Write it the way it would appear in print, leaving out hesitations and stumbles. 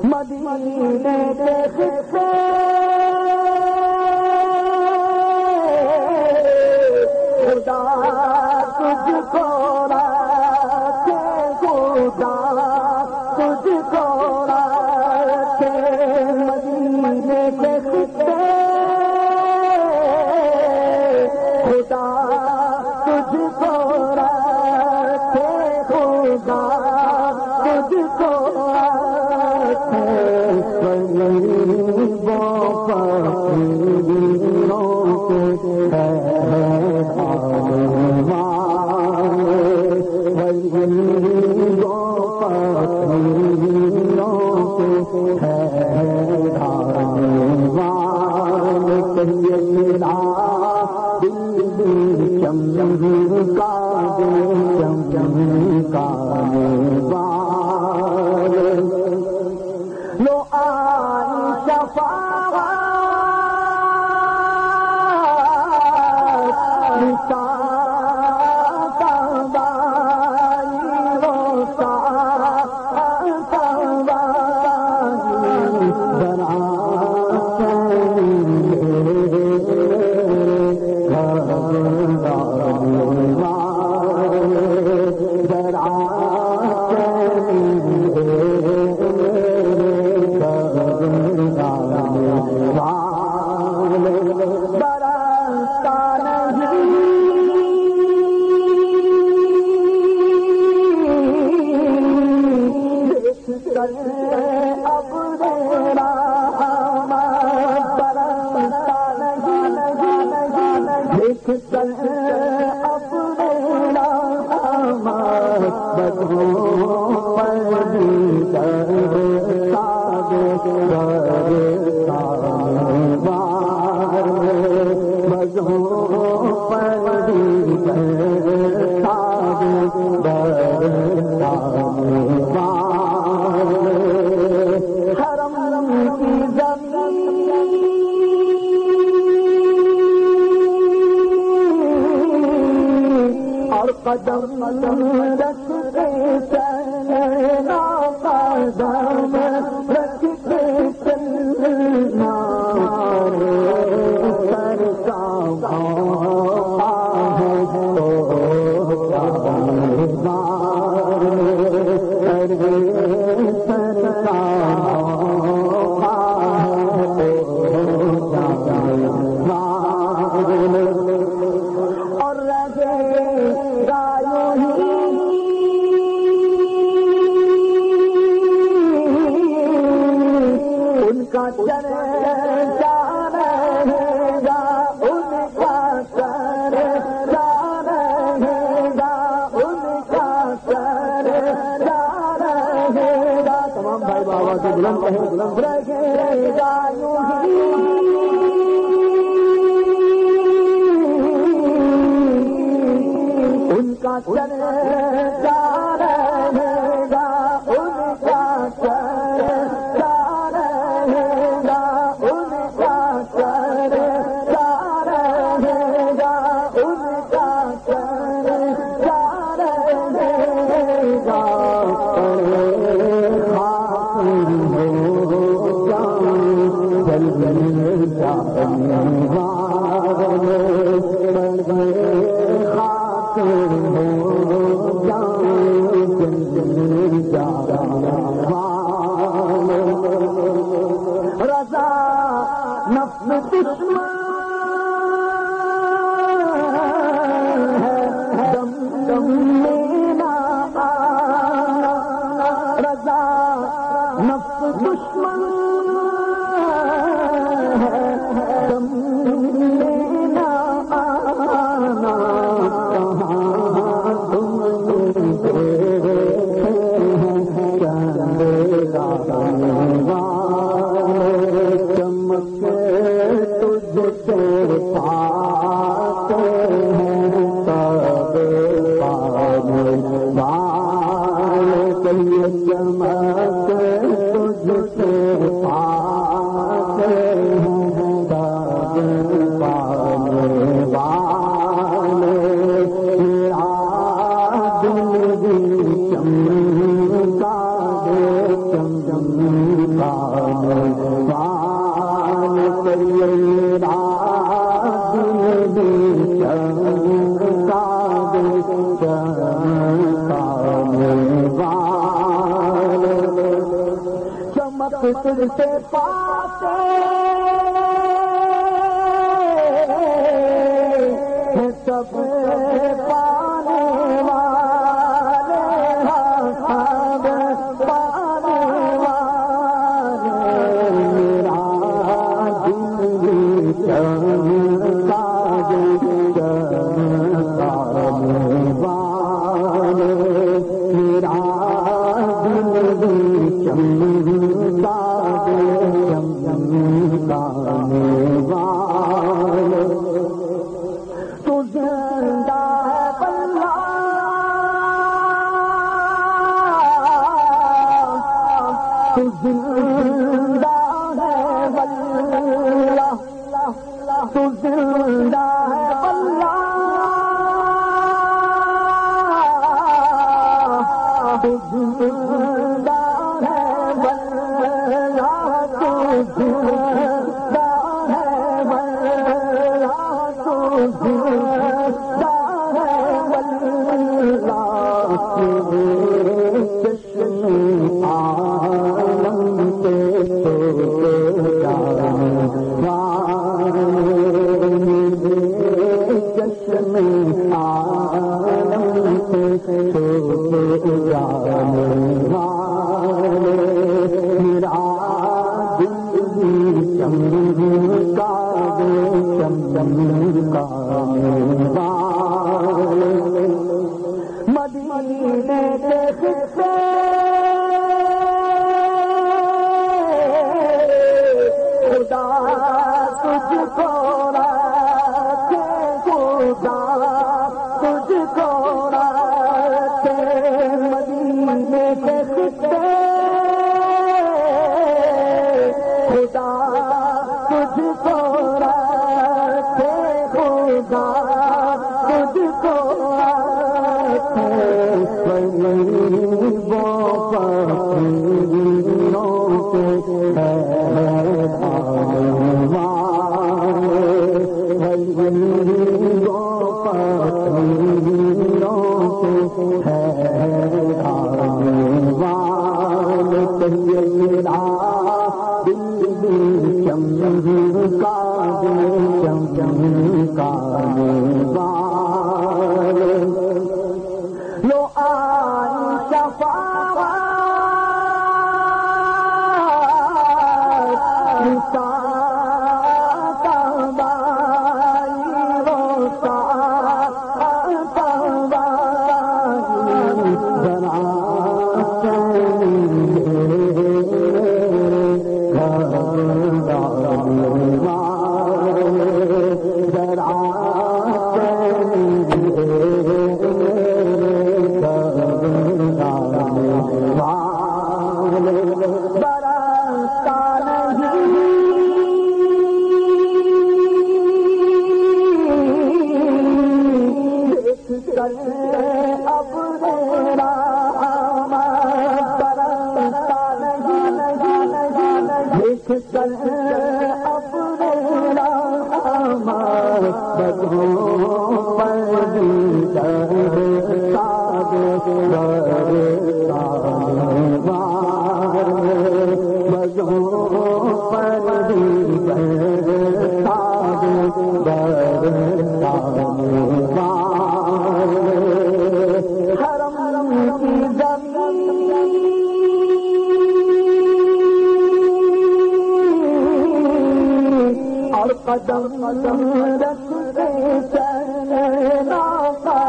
مدینے کے قصے خدا تجھ کو رکھے، خدا تجھ کو رکھے، مدینے کے قصے خدا تجھ کو رکھے، خدا تجھ کو رکھے، لو آئی شفاعت قدم رکھتے چلنا، قدم رکھتے چلنا، سر کا ان کا چلتا رہے گا، ان کا چلتا رہے گا، ان کا چلتا رہے گا، ان کا چلتا رہے گا، رضا نفس دشمن ہے، دم دم لینا آنا، رضا نفس دشمن ہے، دم لینا آنا، کہاں تجھ سے پاتے ہیں سب پانے والے سب پانے والے میرا دل چمکا دے چمکا والے میرا چمکا دے چمکا والے تو زندہ ہے اللہ تو زندہ ہے اللہ تو زندہ ہے اللہ تو زندہ ہے اللہ تو زندہ ہے اللہ تو زندہ ہے اللہ چشم عالم سے چشم عالم سے میرا دل چمکا دے چمکا مدینے دیکھتے خدا تجھ کو رکھے خدا تجھ کو رکھے مدینے دیکھتے خدا تجھ کو رکھے خدا تجھ کو رکھے غریبوں فقیروں کے لو آئی شفاعت قدم رکھتے چلنا